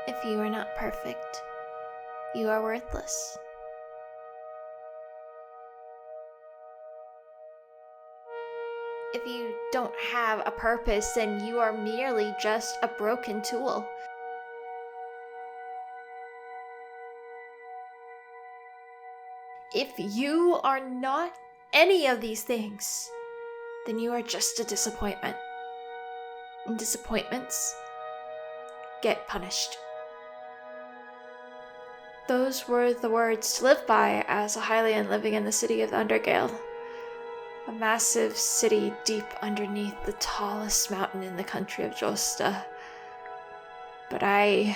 If you are not perfect, you are worthless. If you don't have a purpose, then you are merely just a broken tool. If you are not any of these things, then you are just a disappointment. And disappointments get punished. Those were the words to live by as a Hylien living in the city of Undergale. A massive city deep underneath the tallest mountain in the country of Josta. But I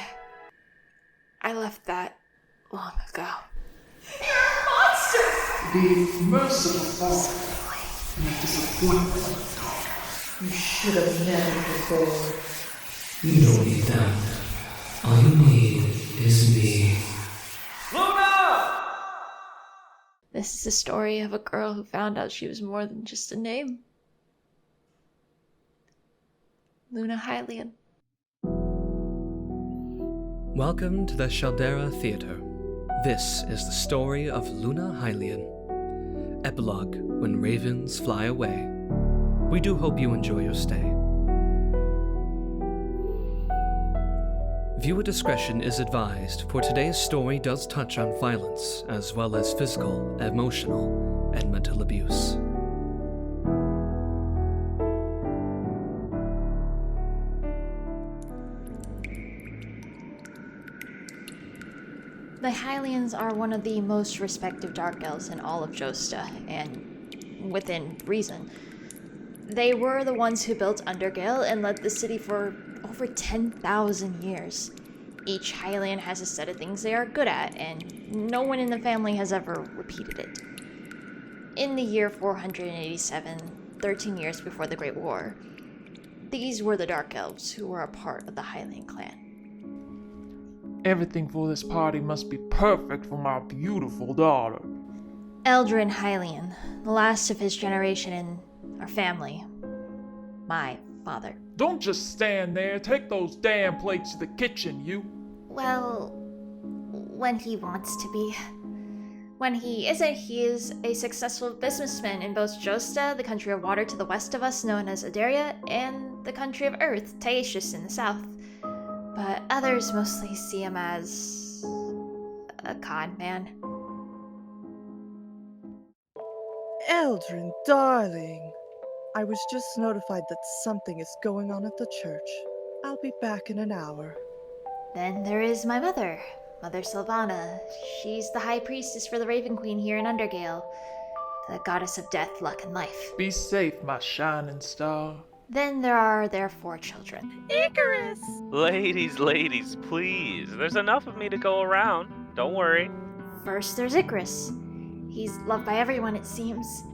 left that long ago. Monster! Be merciful, Father. My disappointment. You should have never before. You don't need that. All you need is me. Luna! This is the story of a girl who found out she was more than just a name. Luna Hylien. Welcome to the Shelldairra Theatre. This is the story of Luna Hylien. Epilogue-When Ravens Fly Away. We do hope you enjoy your stay. Viewer discretion is advised, for today's story does touch on violence, as well as physical, emotional, and mental abuse. The Hylians are one of the most respected dark elves in all of Josta, and within reason. They were the ones who built Undergale and led the city for over 10,000 years. Each Hylien has a set of things they are good at, and no one in the family has ever repeated it. In the year 487, 13 years before the Great War, these were the Dark Elves who were a part of the Hylien clan. Everything for this party must be perfect for my beautiful daughter. Eldrin Hylien, the last of his generation in our family. My father. Don't just stand there. Take those damn plates to the kitchen, you. Well, when he wants to be. When he isn't, he is a successful businessman in both Josta, the country of water to the west of us known as Shelldairra, and the country of earth, Taishis, in the south. But others mostly see him as a con man. Eldrin, darling. I was just notified that something is going on at the church. I'll be back in an hour. Then there is my mother, Mother Silvanna. She's the high priestess for the Raven Queen here in Undergale, the goddess of death, luck, and life. Be safe, my shining star. Then there are their 4 children. Icarus! Ladies, please. There's enough of me to go around. Don't worry. First, there's Icarus. He's loved by everyone, it seems.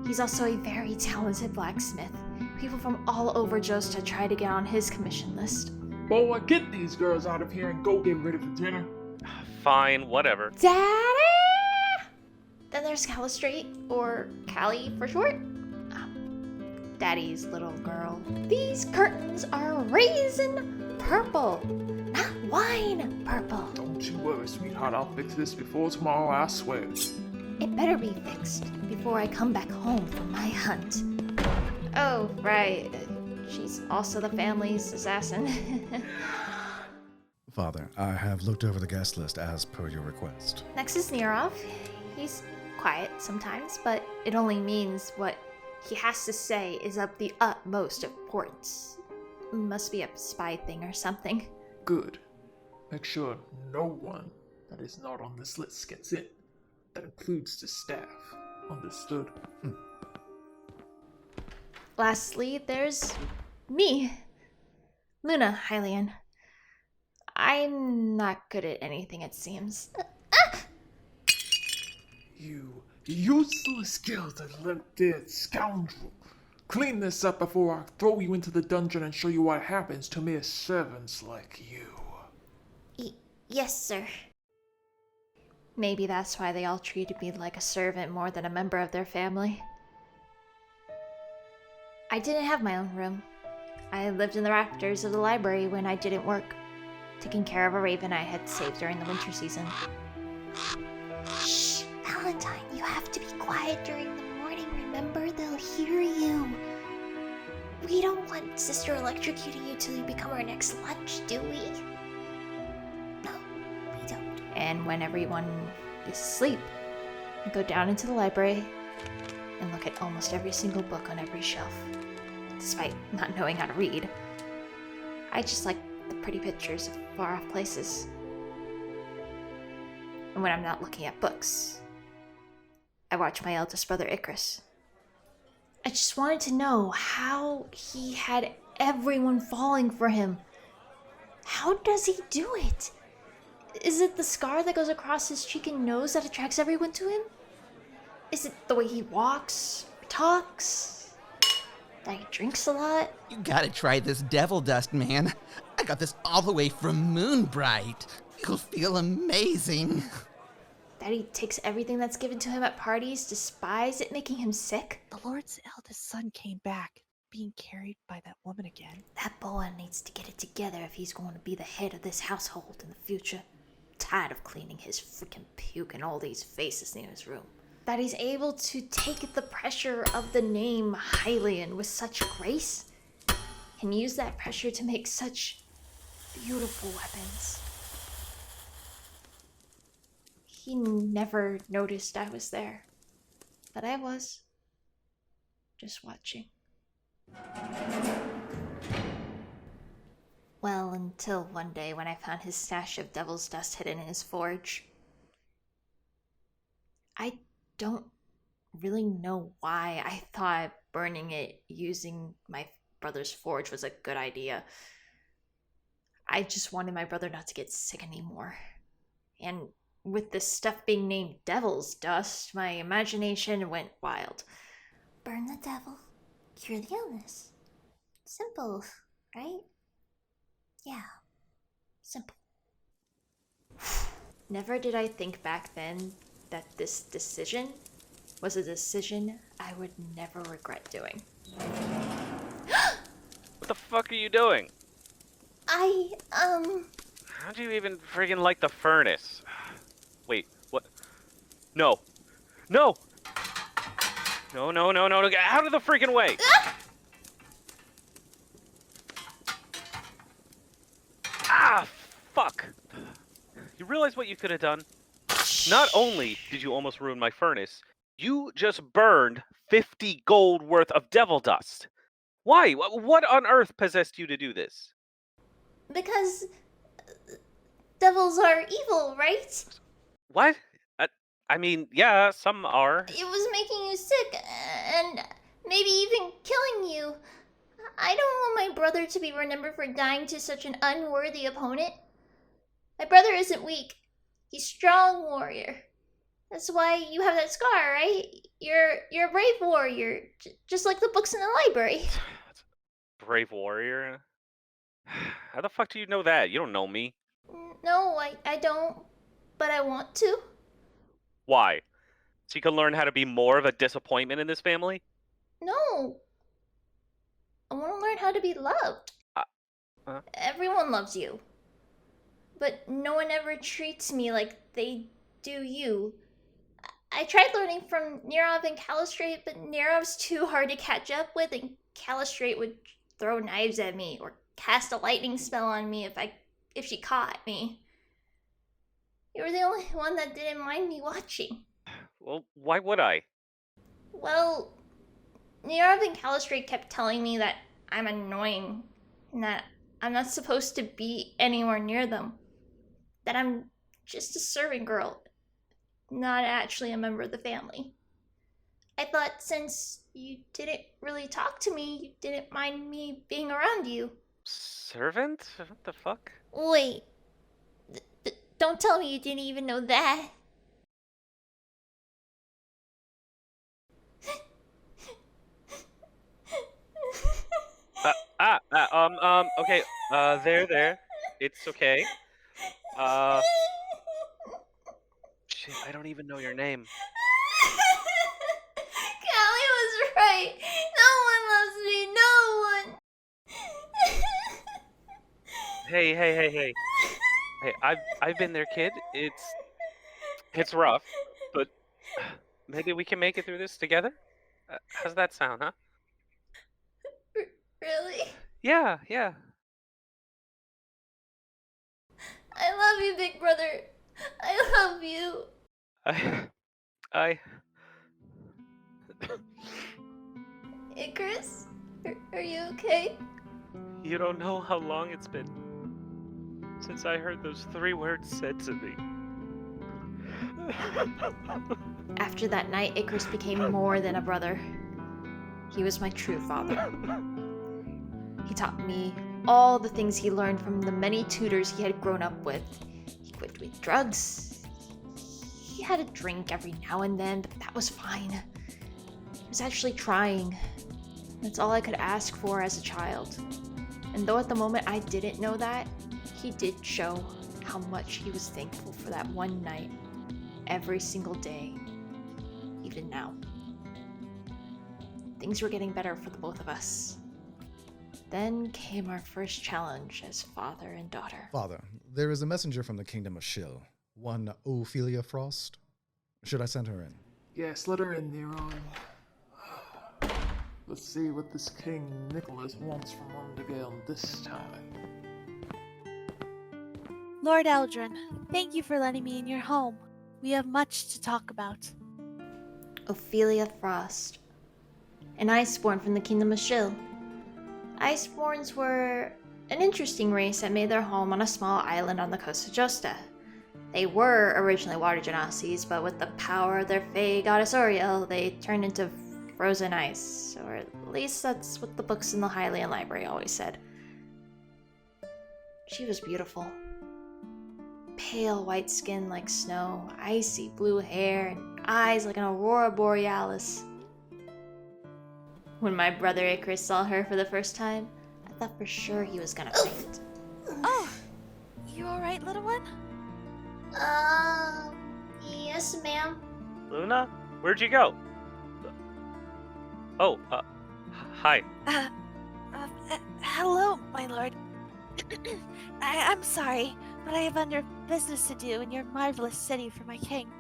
He's also a very talented blacksmith. People from all over Josta try to get on his commission list. Boy, get these girls out of here and go get ready for dinner. Fine, whatever. Daddy! Then there's Kallistrate, or Kalli for short. Daddy's little girl. These curtains are raisin purple, not wine purple. Don't you worry, sweetheart. I'll fix this before tomorrow, I swear. It better be fixed before I come back home from my hunt. Oh, right. She's also the family's assassin. Father, I have looked over the guest list as per your request. Next is Nirav. He's quiet sometimes, but it only means what he has to say is of the utmost importance. Must be a spy thing or something. Good. Make sure no one that is not on this list gets in. That includes the staff. Understood? Lastly, there's me, Luna Hylien. I'm not good at anything, it seems. You useless guilt-elected scoundrel. Clean this up before I throw you into the dungeon and show you what happens to mere servants like you. Yes, sir. Maybe that's why they all treated me like a servant more than a member of their family. I didn't have my own room. I lived in the rafters of the library when I didn't work. taking care of a raven I had saved during the winter season. Shh! Valentine, you have to be quiet during the morning, remember? They'll hear you. We don't want Sister electrocuting you till you become our next lunch, do we? No, we don't. And when everyone is asleep, I go down into the library and look at almost every single book on every shelf. Despite not knowing how to read, I just like the pretty pictures of far-off places. And when I'm not looking at books, I watch my eldest brother Icarus. I just wanted to know how he had everyone falling for him. How does he do it? Is it the scar that goes across his cheek and nose that attracts everyone to him? Is it the way he walks, talks, that he drinks a lot? You gotta try this devil dust, man. I got this all the way from Moonbright. You'll feel amazing. That he takes everything that's given to him at parties, despises it making him sick? The Lord's eldest son came back, being carried by that woman again. That boy needs to get it together if he's going to be the head of this household in the future. Tired of cleaning his freaking puke in all these faces near his room. That he's able to take the pressure of the name Hylien with such grace and use that pressure to make such beautiful weapons. He never noticed I was there, but I was, just watching. Well, until one day when I found his stash of devil's dust hidden in his forge. I don't really know why I thought burning it using my brother's forge was a good idea. I just wanted my brother not to get sick anymore. And with this stuff being named devil's dust, my imagination went wild. Burn the devil, cure the illness. Simple, right? Yeah, simple. Never did I think back then that this decision was a decision I would never regret doing. What the fuck are you doing? How do you even friggin' light the furnace? Wait, what? No. No! No, get out of the freaking way! Ah, fuck! You realize what you could have done? Not only did you almost ruin my furnace, you just burned 50 gold worth of devil dust. Why? What on earth possessed you to do this? Because devils are evil, right? What? I mean, yeah, some are. It was making you sick, and maybe even killing you. I don't want my brother to be remembered for dying to such an unworthy opponent. My brother isn't weak. He's a strong warrior. That's why you have that scar, right? You're a brave warrior, just like the books in the library. Brave warrior? How the fuck do you know that? You don't know me. No, I don't, but I want to. Why? So you can learn how to be more of a disappointment in this family? No. I want to learn how to be loved. Everyone loves you. But no one ever treats me like they do you. I tried learning from Nirav and Kallistrate, but Nirav's too hard to catch up with, and Kallistrate would throw knives at me or cast a lightning spell on me if she caught me. You were the only one that didn't mind me watching. Well, why would I? Well, Nirav and Kallistrate kept telling me that I'm annoying and that I'm not supposed to be anywhere near them. That I'm just a servant girl, not actually a member of the family. I thought since you didn't really talk to me, you didn't mind me being around you. Servant? What the fuck? Wait. Don't tell me you didn't even know that. Okay, there. It's okay. Shit, I don't even know your name. Kalli was right. No one loves me, no one. Hey. Hey, I've been there, kid. It's rough, but maybe we can make it through this together. How's that sound, huh? Really? Yeah, yeah. I love you, big brother. I love you. I Icarus? Are you okay? You don't know how long it's been since I heard those 3 words said to me. After that night, Icarus became more than a brother. He was my true father. He taught me all the things he learned from the many tutors he had grown up with. He quit doing drugs. He had a drink every now and then, but that was fine. He was actually trying. That's all I could ask for as a child. And though at the moment I didn't know that, he did show how much he was thankful for that one night, every single day, even now. Things were getting better for the both of us. Then came our first challenge as father and daughter. Father, there is a messenger from the kingdom of Shill, one Ophelia Frost. Should I send her in? Yes, let her in, Nirav. Let's see what this King Nicholas wants from Undergale this time. Lord Eldrin, thank you for letting me in your home. We have much to talk about. Ophelia Frost, an Iceborn from the kingdom of Shill. Iceborns were an interesting race that made their home on a small island on the coast of Josta. They were originally water genasi, but with the power of their fae goddess Oriel, they turned into frozen ice, or at least that's what the books in the Hylien library always said. She was beautiful. Pale white skin like snow, icy blue hair, and eyes like an aurora borealis. When my brother Icarus saw her for the first time, I thought for sure he was gonna faint. Oh, you alright, little one? Yes, ma'am. Luna, where'd you go? Oh, hi. Hello, my lord. I'm sorry, but I have business to do in your marvelous city for my king.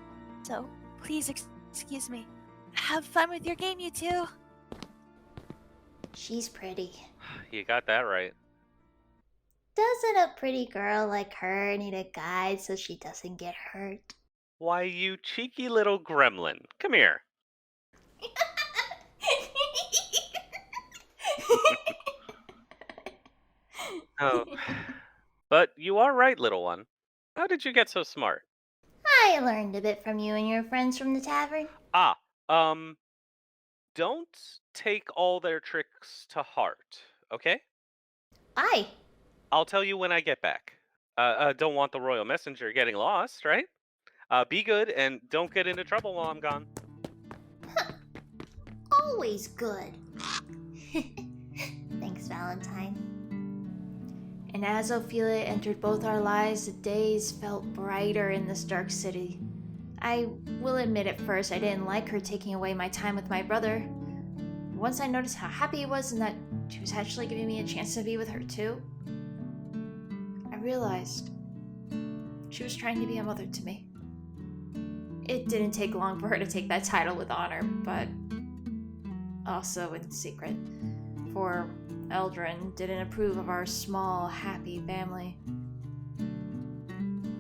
So, please excuse me. Have fun with your game, you two. She's pretty. You got that right. Doesn't a pretty girl like her need a guide so she doesn't get hurt? Why, you cheeky little gremlin. Come here. Oh. But you are right, little one. How did you get so smart? I learned a bit from you and your friends from the tavern. Don't take all their tricks to heart, okay? Aye. I'll tell you when I get back. Don't want the royal messenger getting lost, right? Be good and don't get into trouble while I'm gone. Always good. Thanks, Valentine. And as Ophelia entered both our lives, the days felt brighter in this dark city. I will admit at first I didn't like her taking away my time with my brother. Once I noticed how happy he was and that she was actually giving me a chance to be with her too, I realized she was trying to be a mother to me. It didn't take long for her to take that title with honor, but also in secret, for Eldrin didn't approve of our small, happy family.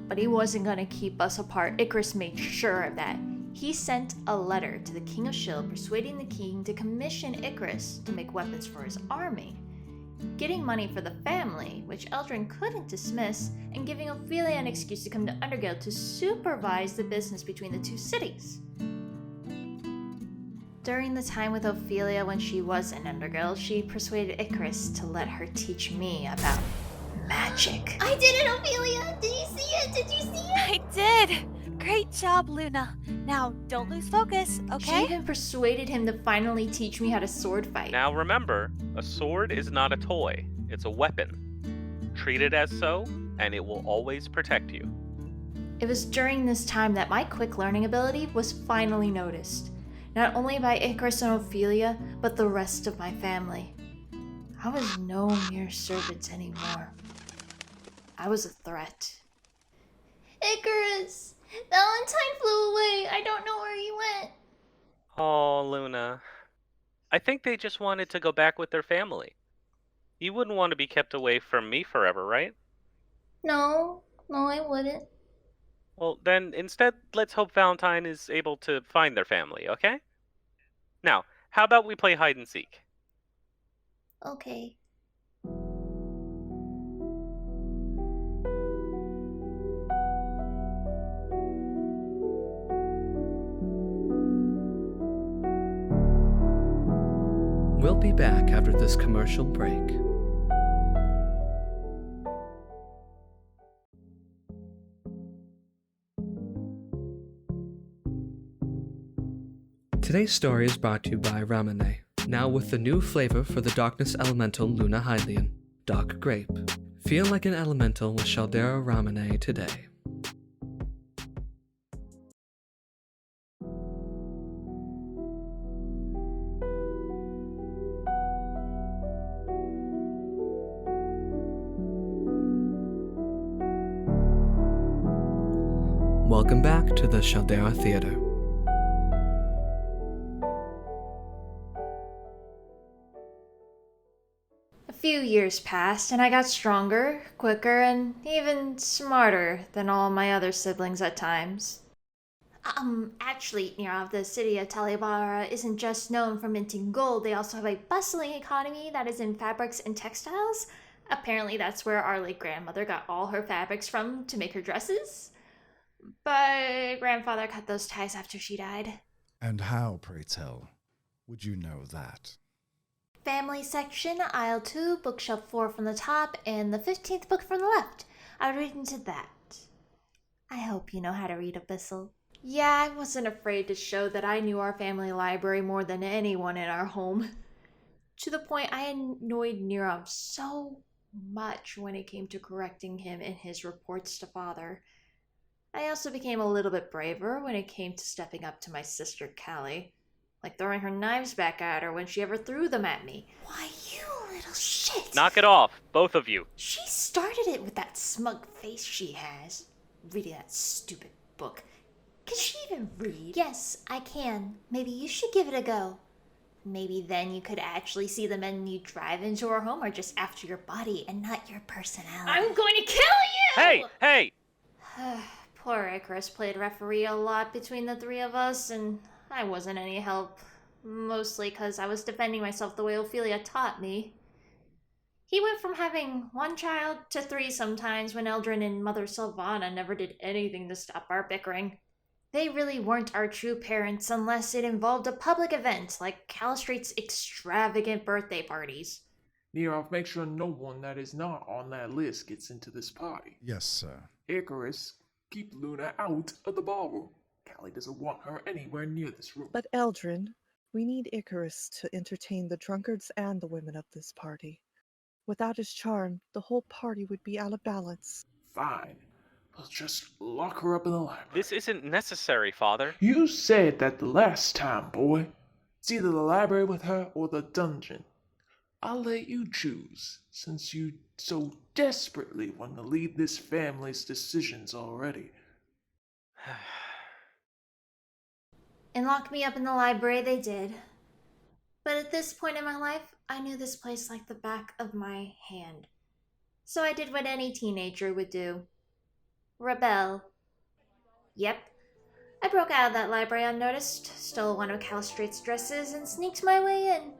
But he wasn't going to keep us apart. Icarus made sure of that. He sent a letter to the King of Shill persuading the king to commission Icarus to make weapons for his army, getting money for the family, which Eldrin couldn't dismiss, and giving Ophelia an excuse to come to Undergale to supervise the business between the two cities. During the time with Ophelia when she was in Undergale, she persuaded Icarus to let her teach me about magic. I did it, Ophelia! Did you see it? Did you see it? I did! Great job, Luna. Now, don't lose focus, She okay? even persuaded him to finally teach me how to sword fight. Now remember, a sword is not a toy. It's a weapon. Treat it as so, and it will always protect you. It was during this time that my quick learning ability was finally noticed, not only by Icarus and Ophelia, but the rest of my family. I was no mere servant anymore. I was a threat, Icarus! Valentine flew away. I don't know where he went. Oh, Luna. I think they just wanted to go back with their family. You wouldn't want to be kept away from me forever, right? No, I wouldn't. Well, then instead, let's hope Valentine is able to find their family, okay? Now, how about we play hide and seek? Okay. We'll be back after this commercial break. Today's story is brought to you by Ramune, now with the new flavor for the Darkness Elemental Luna Hylien, Dark Grape. Feel like an elemental with Shelldairra Ramune today. Welcome back to the Shelldairra Theater. A few years passed, and I got stronger, quicker, and even smarter than all my other siblings at times. Actually, Nirav, the city of Talibara isn't just known for minting gold, they also have a bustling economy that is in fabrics and textiles. Apparently that's where our late grandmother got all her fabrics from to make her dresses. But grandfather cut those ties after she died. And how, pray tell, would you know that? Family section, aisle 2, bookshelf 4 from the top, and the 15th book from the left. I would read into that. I hope you know how to read, Abyssal. Yeah, I wasn't afraid to show that I knew our family library more than anyone in our home. To the point I annoyed Nirav so much when it came to correcting him in his reports to father. I also became a little bit braver when it came to stepping up to my sister Kalli. Like throwing her knives back at her when she ever threw them at me. Why, you little shit! Knock it off, both of you. She started it with that smug face she has, reading that stupid book. Can she even read? Yes, I can. Maybe you should give it a go. Maybe then you could actually see the men you drive into our home are just after your body and not your personality. I'm going to kill you! Hey! Poor Icarus played referee a lot between the three of us, and I wasn't any help. Mostly because I was defending myself the way Ophelia taught me. He went from having one child to 3 sometimes when Eldrin and Mother Silvanna never did anything to stop our bickering. They really weren't our true parents unless it involved a public event like Kallistrate's extravagant birthday parties. Nirav, make sure no one that is not on that list gets into this party. Yes, sir. Icarus, keep Luna out of the ballroom. Kalli doesn't want her anywhere near this room. But Eldrin, we need Icarus to entertain the drunkards and the women of this party. Without his charm, the whole party would be out of balance. Fine. We'll just lock her up in the library. This isn't necessary, Father. You said that the last time, boy. It's either the library with her or the dungeon. I'll let you choose, since you so desperately want to lead this family's decisions already. And lock me up in the library they did. But at this point in my life, I knew this place like the back of my hand. So I did what any teenager would do. Rebel. Yep. I broke out of that library unnoticed, stole one of Kallistrate's dresses, and sneaked my way in.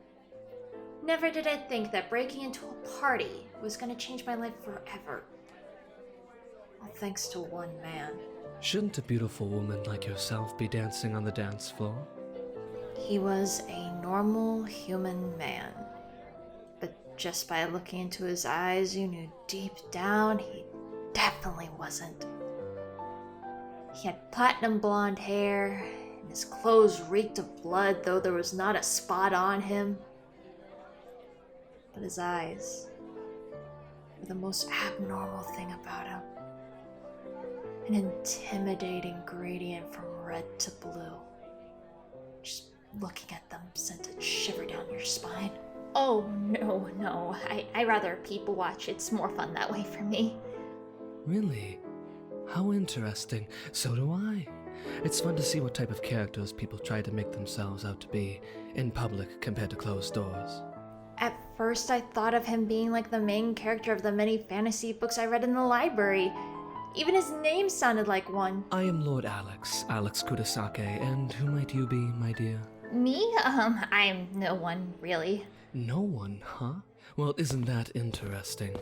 Never did I think that breaking into a party was going to change my life forever. All thanks to one man. Shouldn't a beautiful woman like yourself be dancing on the dance floor? He was a normal human man. But just by looking into his eyes, you knew deep down he definitely wasn't. He had platinum blonde hair, and his clothes reeked of blood, though there was not a spot on him. But his eyes were the most abnormal thing about him. An intimidating gradient from red to blue. Just looking at them sent a shiver down your spine. Oh, no. I rather people watch. It's more fun that way for me. Really? how interesting. So do I. It's fun to see what type of characters people try to make themselves out to be in public compared to closed doors. At first, I thought of him being like the main character of the many fantasy books I read in the library. Even his name sounded like one. I am Lord Alex Kurosake, and who might you be, my dear? Me? I'm no one, really. No one, huh? Well, isn't that interesting?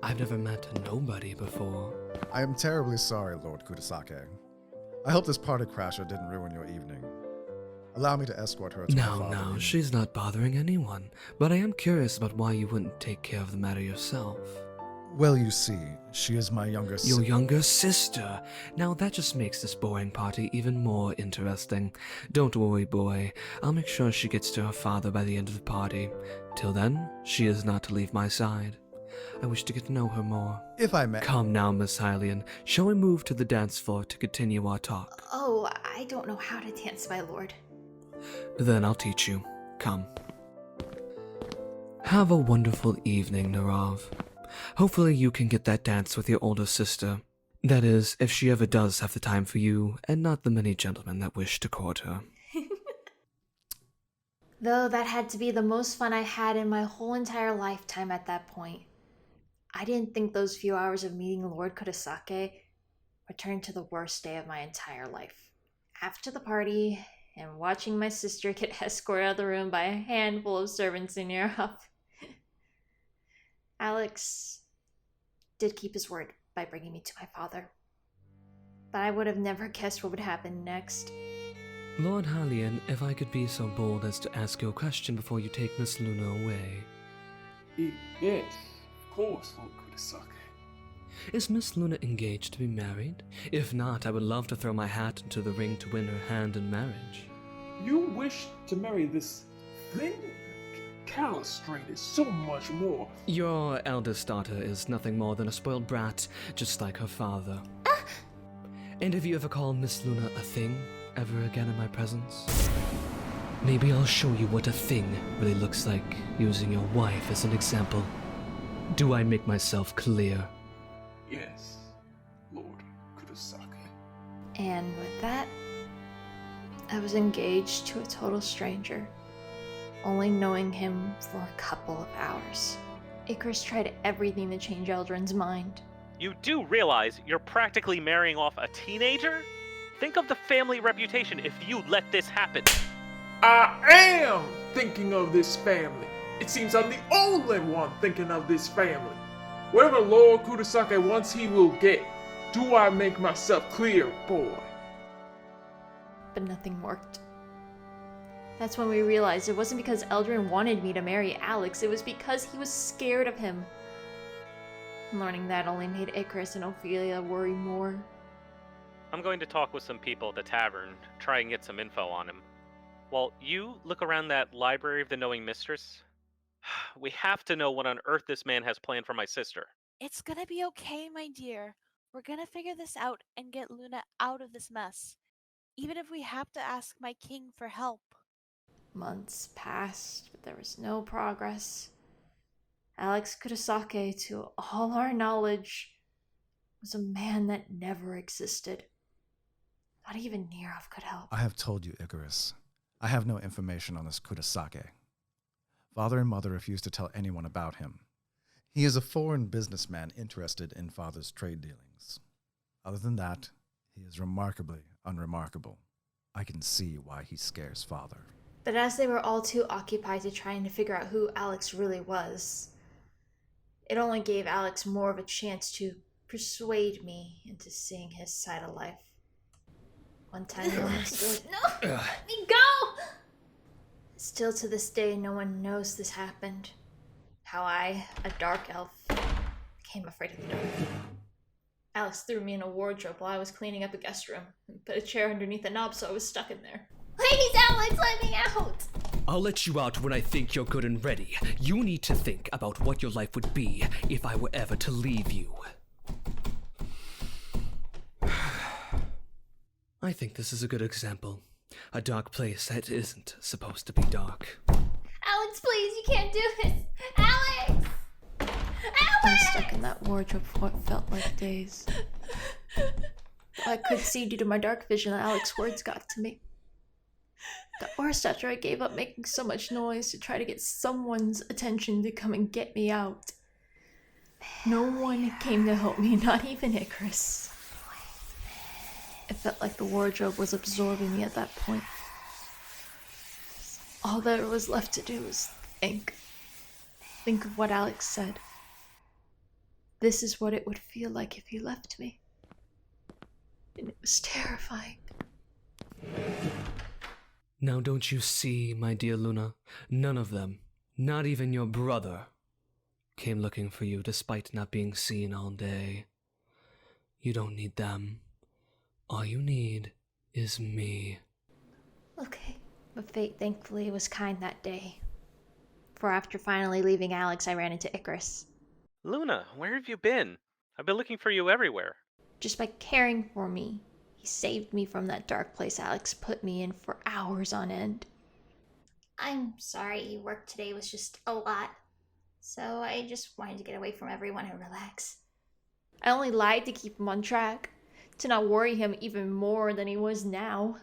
I've never met a nobody before. I am terribly sorry, Lord Kurosake. I hope this party crasher didn't ruin your evening. Allow me to escort her to my father. No, she's not bothering anyone. But I am curious about why you wouldn't take care of the matter yourself. Well, you see, she is my younger sister. Your younger sister. Now that just makes this boring party even more interesting. Don't worry, boy. I'll make sure she gets to her father by the end of the party. Till then, she is not to leave my side. I wish to get to know her more. If I may. Come now, Miss Hylien. Shall we move to the dance floor to continue our talk? Oh, I don't know how to dance, my lord. Then I'll teach you. Come. Have a wonderful evening, Nirav. Hopefully you can get that dance with your older sister. That is, if she ever does have the time for you, and not the many gentlemen that wish to court her. Though that had to be the most fun I had in my whole entire lifetime at that point. I didn't think those few hours of meeting Lord Kurosake would turn to the worst day of my entire life. After the party, and watching my sister get escorted out of the room by a handful of servants in Nirav, Alex did keep his word by bringing me to my father. But I would have never guessed what would happen next. Lord Hylien, if I could be so bold as to ask you a question before you take Miss Luna away. Yes, of course, Lord Kurosake. Is Miss Luna engaged to be married? If not, I would love to throw my hat into the ring to win her hand in marriage. You wish to marry this thing? Kallistrate is so much more. Your eldest daughter is nothing more than a spoiled brat, just like her father. And if you ever call Miss Luna a thing ever again in my presence, maybe I'll show you what a thing really looks like, using your wife as an example. Do I make myself clear? Yes, Lord Kurosake. And with that, I was engaged to a total stranger, only knowing him for a couple of hours. Icarus tried everything to change Eldrin's mind. You do realize you're practically marrying off a teenager? Think of the family reputation if you let this happen. I am thinking of this family. It seems I'm the only one thinking of this family. Whatever Lord Kurosake wants, he will get. Do I make myself clear, boy? But nothing worked. That's when we realized it wasn't because Eldrin wanted me to marry Alex, it was because he was scared of him. Learning that only made Icarus and Ophelia worry more. I'm going to talk with some people at the tavern, try and get some info on him. While you look around that library of the knowing mistress, we have to know what on earth this man has planned for my sister. It's gonna be okay, my dear. We're gonna figure this out and get Luna out of this mess. Even if we have to ask my king for help. Months passed, but there was no progress. Alex Kurosake, to all our knowledge, was a man that never existed. Not even Nirav could help. I have told you, Icarus. I have no information on this Kurosake. Father and mother refuse to tell anyone about him. He is a foreign businessman interested in father's trade dealings. Other than that, he is remarkably unremarkable. I can see why he scares father. But as they were all too occupied to trying to figure out who Alex really was, it only gave Alex more of a chance to persuade me into seeing his side of life. One time he almost did. No! Let me go! Still to this day, no one knows this happened. How I, a dark elf, became afraid of the dark. Alex threw me in a wardrobe while I was cleaning up a guest room and put a chair underneath the knob so I was stuck in there. Please, Alex, let me out! I'll let you out when I think you're good and ready. You need to think about what your life would be if I were ever to leave you. I think this is a good example. A dark place that isn't supposed to be dark. Alex, please, you can't do this! Alex! I was stuck in that wardrobe for what felt like days. I could see due to my dark vision that Alex's words got to me. Got worse after I gave up making so much noise to try to get someone's attention to come and get me out. No one came to help me, not even Icarus. It felt like the wardrobe was absorbing me at that point. All there was left to do was think. Think of what Alex said. This is what it would feel like if you left me. And it was terrifying. Now don't you see, my dear Luna? None of them, not even your brother, came looking for you despite not being seen all day. You don't need them. All you need is me. Okay. But fate, thankfully, was kind that day. For after finally leaving Alex, I ran into Icarus. Luna, where have you been? I've been looking for you everywhere. Just by caring for me, he saved me from that dark place Alex put me in for hours on end. I'm sorry, work today was just a lot. So I just wanted to get away from everyone and relax. I only lied to keep him on track, to not worry him even more than he was now.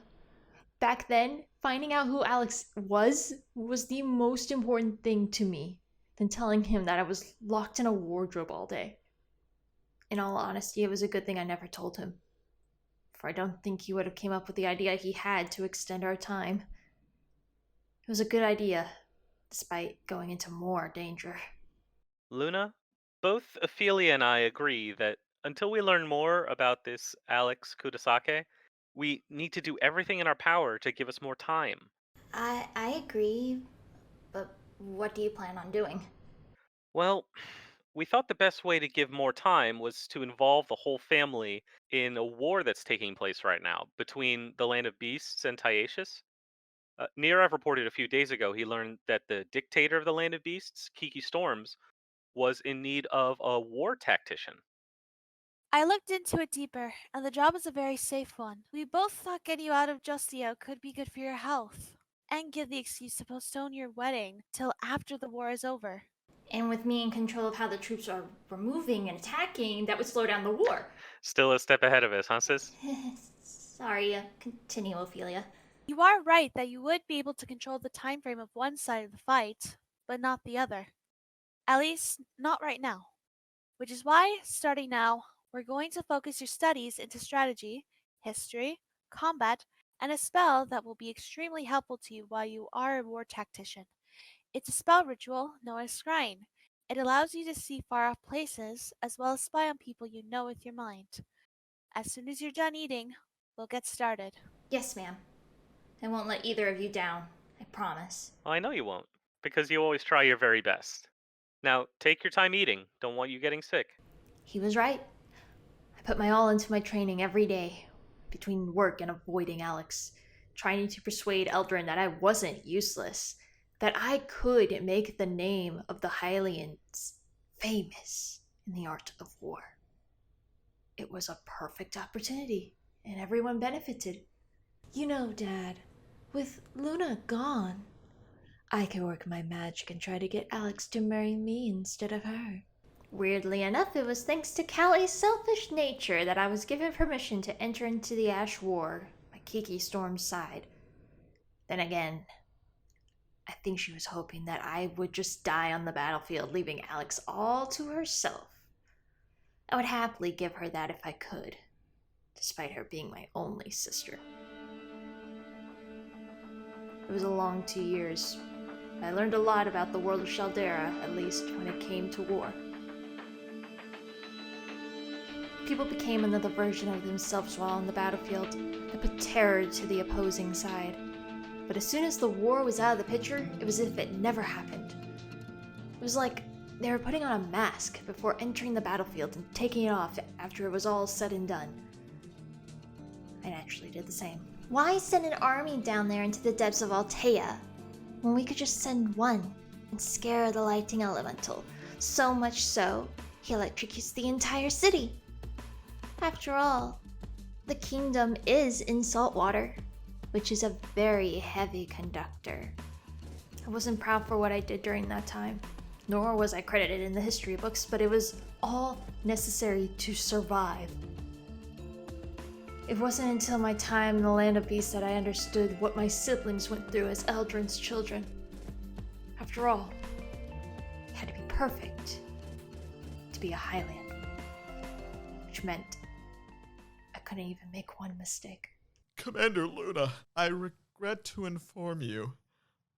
Back then, finding out who Alex was the most important thing to me than telling him that I was locked in a wardrobe all day. In all honesty, it was a good thing I never told him, for I don't think he would have came up with the idea he had to extend our time. It was a good idea, despite going into more danger. Luna, both Ophelia and I agree that until we learn more about this Alex Kudasake, we need to do everything in our power to give us more time. I agree, but what do you plan on doing? Well, we thought the best way to give more time was to involve the whole family in a war that's taking place right now between the Land of Beasts and Tyasius. Nirav reported a few days ago he learned that the dictator of the Land of Beasts, Kiki Storms, was in need of a war tactician. I looked into it deeper, and the job is a very safe one. We both thought getting you out of Justio could be good for your health, and give the excuse to postpone your wedding till after the war is over. And with me in control of how the troops are moving and attacking, that would slow down the war. Still a step ahead of us, huh, sis? Sorry, continue, Ophelia. You are right that you would be able to control the time frame of one side of the fight, but not the other. At least, not right now. Which is why, starting now, we're going to focus your studies into strategy, history, combat, and a spell that will be extremely helpful to you while you are a war tactician. It's a spell ritual known as Scrying. It allows you to see far off places, as well as spy on people you know with your mind. As soon as you're done eating, we'll get started. Yes, ma'am. I won't let either of you down. I promise. Well, I know you won't, because you always try your very best. Now, take your time eating. Don't want you getting sick. He was right. I put my all into my training every day, between work and avoiding Alex, trying to persuade Eldrin that I wasn't useless, that I could make the name of the Hylians famous in the art of war. It was a perfect opportunity, and everyone benefited. You know, Dad, with Luna gone, I could work my magic and try to get Alex to marry me instead of her. Weirdly enough, it was thanks to Kalli's selfish nature that I was given permission to enter into the Ash War by Kiki Storm's side. Then again, I think she was hoping that I would just die on the battlefield, leaving Alex all to herself. I would happily give her that if I could, despite her being my only sister. It was a long 2 years. I learned a lot about the world of Shelldairra, at least when it came to war. People became another version of themselves while on the battlefield, and put terror to the opposing side. But as soon as the war was out of the picture, it was as if it never happened. It was like they were putting on a mask before entering the battlefield and taking it off after it was all said and done. I naturally did the same. Why send an army down there into the depths of Altea, when we could just send one and scare the Lighting Elemental, so much so, he electrocutes the entire city? After all, the kingdom is in salt water, which is a very heavy conductor. I wasn't proud for what I did during that time, nor was I credited in the history books, but it was all necessary to survive. It wasn't until my time in the Land of Beasts that I understood what my siblings went through as Eldrin's children. After all, it had to be perfect to be a Hylien, which meant I couldn't even make one mistake. Commander Luna, I regret to inform you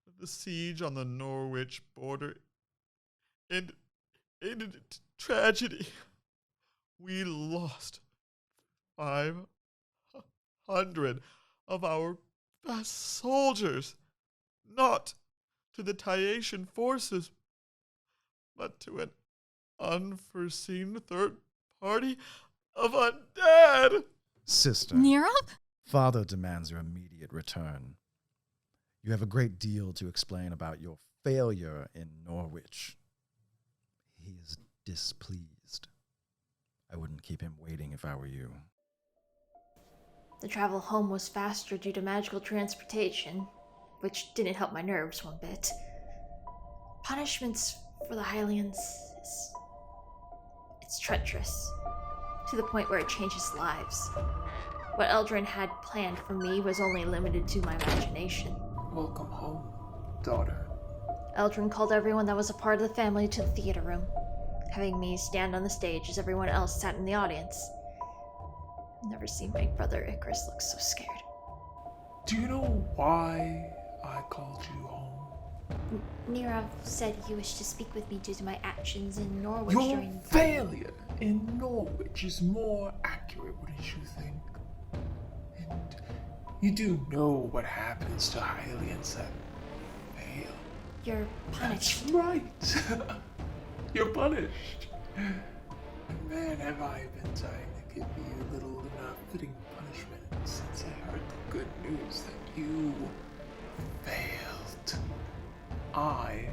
that the siege on the Norwich border ended in tragedy. We lost 500 of our best soldiers, not to the Tyatian forces, but to an unforeseen third party of undead. Sister, Nirav? Father demands your immediate return. You have a great deal to explain about your failure in Norwich. He is displeased. I wouldn't keep him waiting if I were you. The travel home was faster due to magical transportation, which didn't help my nerves one bit. Punishments for the Hylians it's treacherous, to the point where it changes lives. What Eldrin had planned for me was only limited to my imagination. Welcome home, daughter. Eldrin called everyone that was a part of the family to the theater room, having me stand on the stage as everyone else sat in the audience. I've never seen my brother Icarus look so scared. Do you know why I called you home? Nirav said he wished to speak with me due to my actions in Norwich Your during... failure in Norwich is more accurate, wouldn't you think? And you do know what happens to Hylians that fail. You're punished. That's right. You're punished. And man, have I been dying to give you a little fitting punishment since I heard the good news that you failed. I,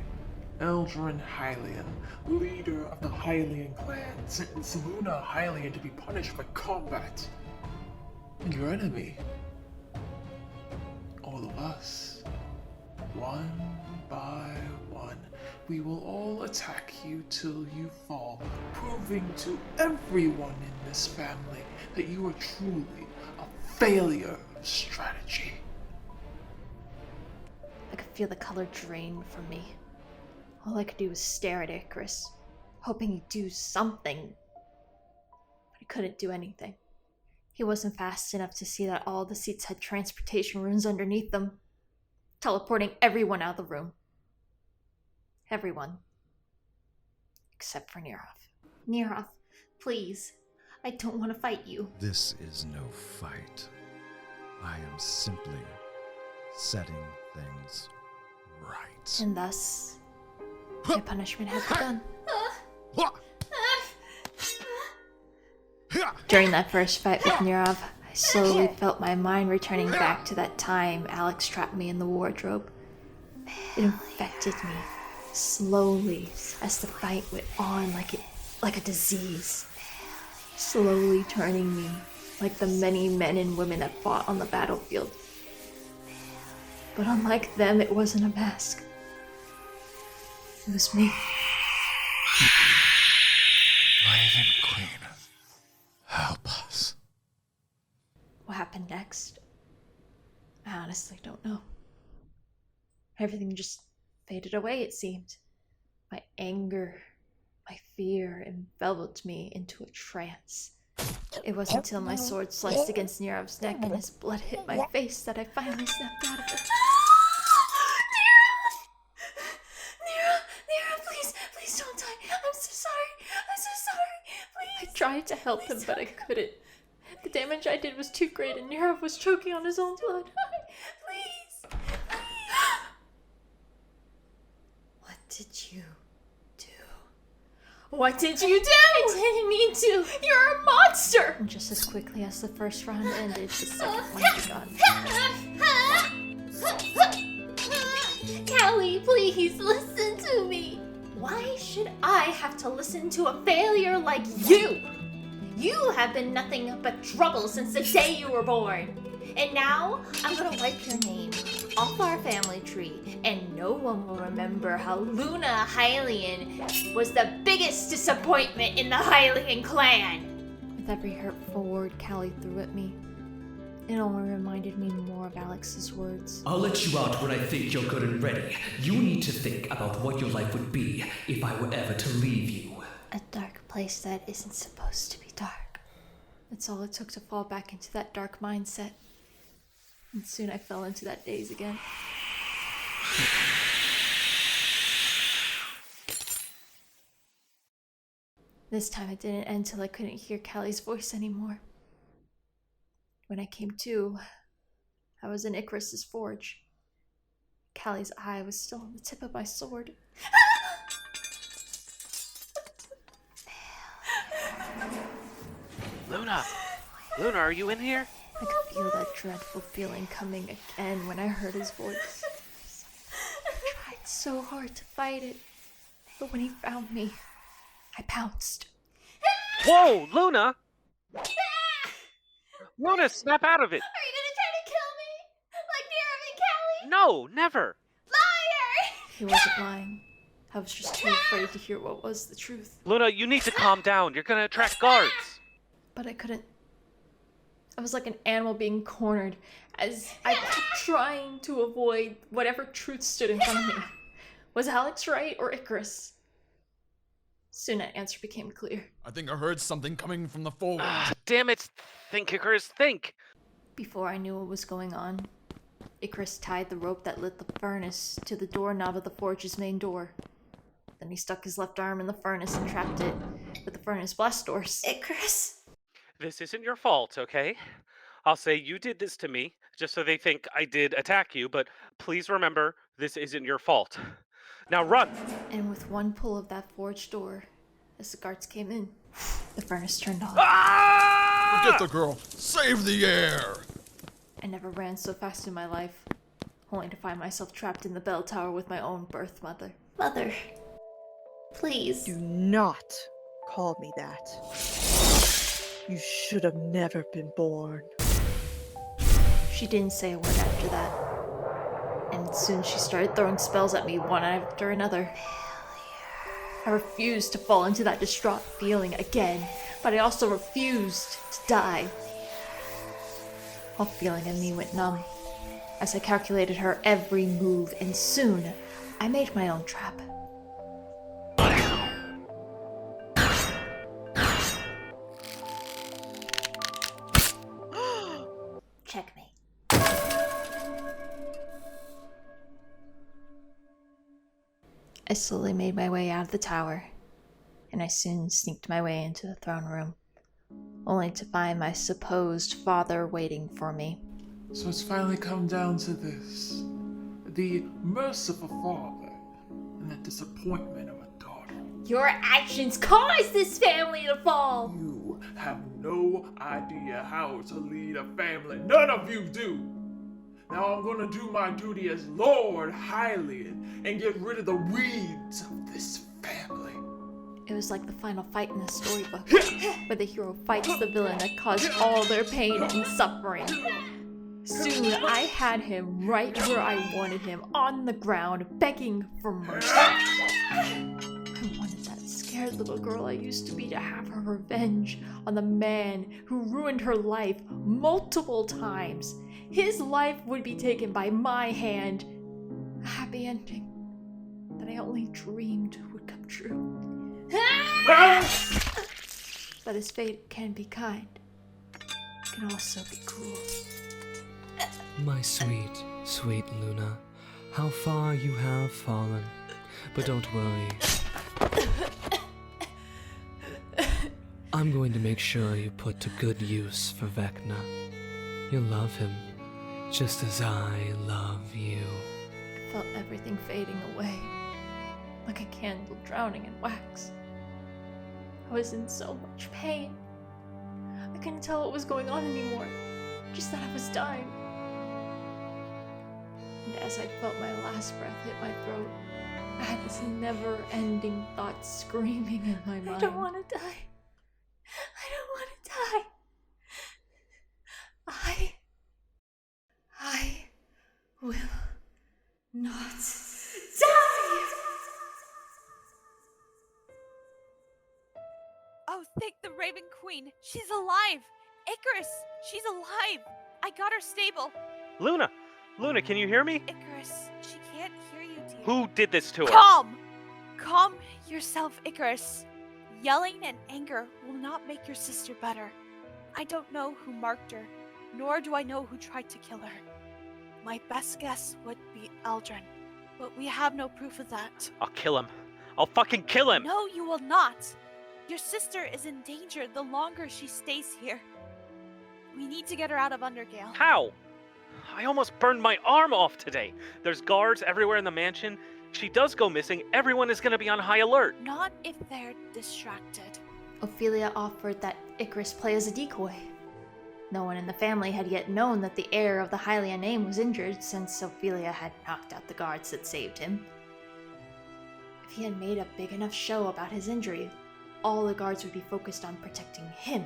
Eldrin Hylien, leader of the Hylien clan, sentenced Luna Hylien to be punished by combat. And your enemy, all of us, one by one, we will all attack you till you fall, proving to everyone in this family that you are truly a failure of strategy. I could feel the color drain from me. All I could do was stare at Icarus, hoping he'd do something. But he couldn't do anything. He wasn't fast enough to see that all the seats had transportation rooms underneath them, teleporting everyone out of the room. Everyone. Except for Nirav. Nirav, please. I don't want to fight you. This is no fight. I am simply setting things right. And thus, my punishment has begun. During that first fight with Nirav, I slowly felt my mind returning back to that time Alex trapped me in the wardrobe. It infected me, slowly, as the fight went on like a disease. Slowly turning me like the many men and women that fought on the battlefield. But unlike them, it wasn't a mask. It was me. Raven Queen, help us. What happened next? I honestly don't know. Everything just faded away, it seemed. My anger, my fear enveloped me into a trance. It wasn't until my sword sliced against Nirav's neck and his blood hit my face that I finally snapped out of it. Nirav, please don't die. I'm so sorry, please. I tried to help him, but I couldn't. The damage I did was too great and Nirav was choking on his own blood. Please. What did you do? What did you do? I didn't mean to. You're a monster. And just as quickly as the first round ended, the second one begun. Kalli, please listen to me. Why should I have to listen to a failure like you? You have been nothing but trouble since the day you were born. And now, I'm gonna wipe your name off our family tree, and no one will remember how Luna Hylien was the biggest disappointment in the Hylien clan. With every hurtful word Kalli threw at me, It only reminded me more of Alex's words. I'll let you out when I think you're good and ready. You need to think about what your life would be if I were ever to leave you. A dark place that isn't supposed to be dark. That's all it took to fall back into that dark mindset. And soon I fell into that daze again. This time it didn't end till I couldn't hear Kalli's voice anymore. When I came to, I was in Icarus's forge. Kalli's eye was still on the tip of my sword. Luna! Luna, are you in here? I could feel that dreadful feeling coming again when I heard his voice. I tried so hard to fight it, but when he found me, I pounced. Whoa, Luna! Luna, snap out of it! Are you gonna try to kill me? Like Nirav and Kalli? No, never! Liar! He wasn't lying. I was just too afraid to hear what was the truth. Luna, you need to calm down. You're gonna attract guards. But I couldn't. I was like an animal being cornered as I kept trying to avoid whatever truth stood in front of me. Was Alex right or Icarus? Soon that answer became clear. I think I heard something coming from the forward. Damn it. Think, Icarus, think. Before I knew what was going on, Icarus tied the rope that lit the furnace to the doorknob of the forge's main door. Then he stuck his left arm in the furnace and trapped it with the furnace blast doors. Icarus? This isn't your fault, okay? I'll say you did this to me, just so they think I did attack you, but please remember, this isn't your fault. Now run! And with one pull of that forge door, as the guards came in, the furnace turned on. Ah! Forget the girl. Save the air. I never ran so fast in my life, only to find myself trapped in the bell tower with my own birth mother. Mother, please. Do not call me that. You should have never been born. She didn't say a word after that. And soon she started throwing spells at me one after another. I refused to fall into that distraught feeling again, but I also refused to die. All feeling in me went numb as I calculated her every move, and soon I made my own trap. Checkmate. I slowly made my way out of the tower, and I soon sneaked my way into the throne room, only to find my supposed father waiting for me. So it's finally come down to this. The merciful father and the disappointment of a daughter. Your actions caused this family to fall! You have no idea how to lead a family. None of you do! Now I'm gonna do my duty as Lord Hylien and get rid of the weeds of this family. It was like the final fight in the storybook, where the hero fights the villain that caused all their pain and suffering. Soon I had him right where I wanted him, on the ground, begging for mercy. I wanted that scared little girl I used to be to have her revenge on the man who ruined her life multiple times. His life would be taken by my hand. A happy ending that I only dreamed would come true. But his fate can be kind. It can also be cruel. My sweet, sweet Luna, how far you have fallen. But don't worry. I'm going to make sure you put to good use for Vecna. You'll love him, just as I love you. I felt everything fading away, like a candle drowning in wax. I was in so much pain. I couldn't tell what was going on anymore, just that I was dying. And as I felt my last breath hit my throat, I had this never-ending thought screaming in my mind. I don't want to die. I don't want to die. I will not die. Oh, thank the Raven Queen. She's alive. Icarus, she's alive. I got her stable. Luna! Luna, can you hear me? Icarus, she can't hear you, dear. Who did this to her? Calm! Calm yourself, Icarus. Yelling and anger will not make your sister better. I don't know who marked her, nor do I know who tried to kill her. My best guess would be Eldrin, but we have no proof of that. I'll kill him. I'll fucking kill him! No, you will not. Your sister is in danger the longer she stays here. We need to get her out of Undergale. How? I almost burned my arm off today. There's guards everywhere in the mansion. If she does go missing, everyone is going to be on high alert. Not if they're distracted. Ophelia offered that Icarus play as a decoy. No one in the family had yet known that the heir of the Hylien name was injured since Ophelia had knocked out the guards that saved him. If he had made a big enough show about his injury, all the guards would be focused on protecting him.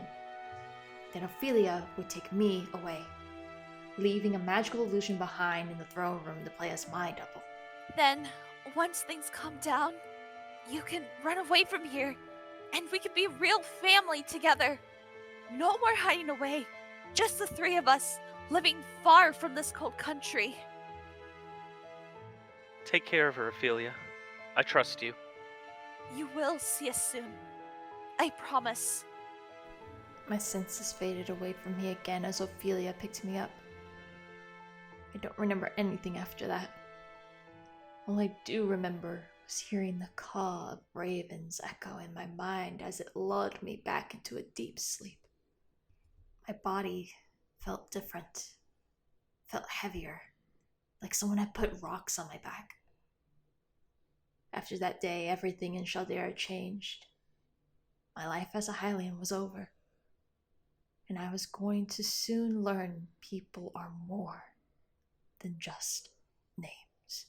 Then Ophelia would take me away, leaving a magical illusion behind in the throne room to play as my double. Then, once things calm down, you can run away from here, and we can be a real family together. No more hiding away, just the three of us, living far from this cold country. Take care of her, Ophelia. I trust you. You will see us soon. I promise. My senses faded away from me again as Ophelia picked me up. I don't remember anything after that. All I do remember was hearing the call of ravens echo in my mind as it lulled me back into a deep sleep. My body felt different, felt heavier, like someone had put rocks on my back. After that day, everything in Shelldairra changed. My life as a Hylien was over, and I was going to soon learn people are more than just names.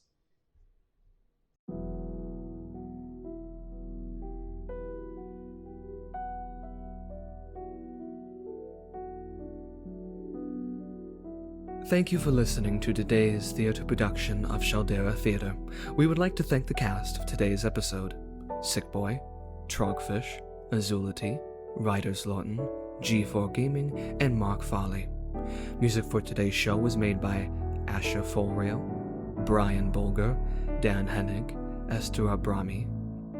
Thank you for listening to today's theater production of Shelldairra Theater. We would like to thank the cast of today's episode: Sickboy, TrogFish, Azulity, RidersLorten, G4 Gaming, and Mark Fraley. Music for today's show was made by Asher Folrail, Brian Bolger, Dan Henig, Esther Abrami,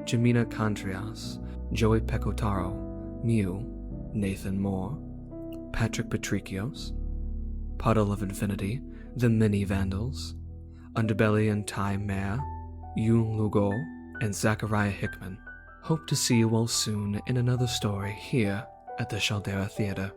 Jimena Contreras, Joey Pecotaro, Myuu, Nathan Moore, Patrick Patricios, Puddle of Infinity, The Mini Vandals, Underbelly and Ty Mare, Yoon Lugo, and Zacharaih Hickman. Hope to see you all soon in another story here at the Shelldairra Theater.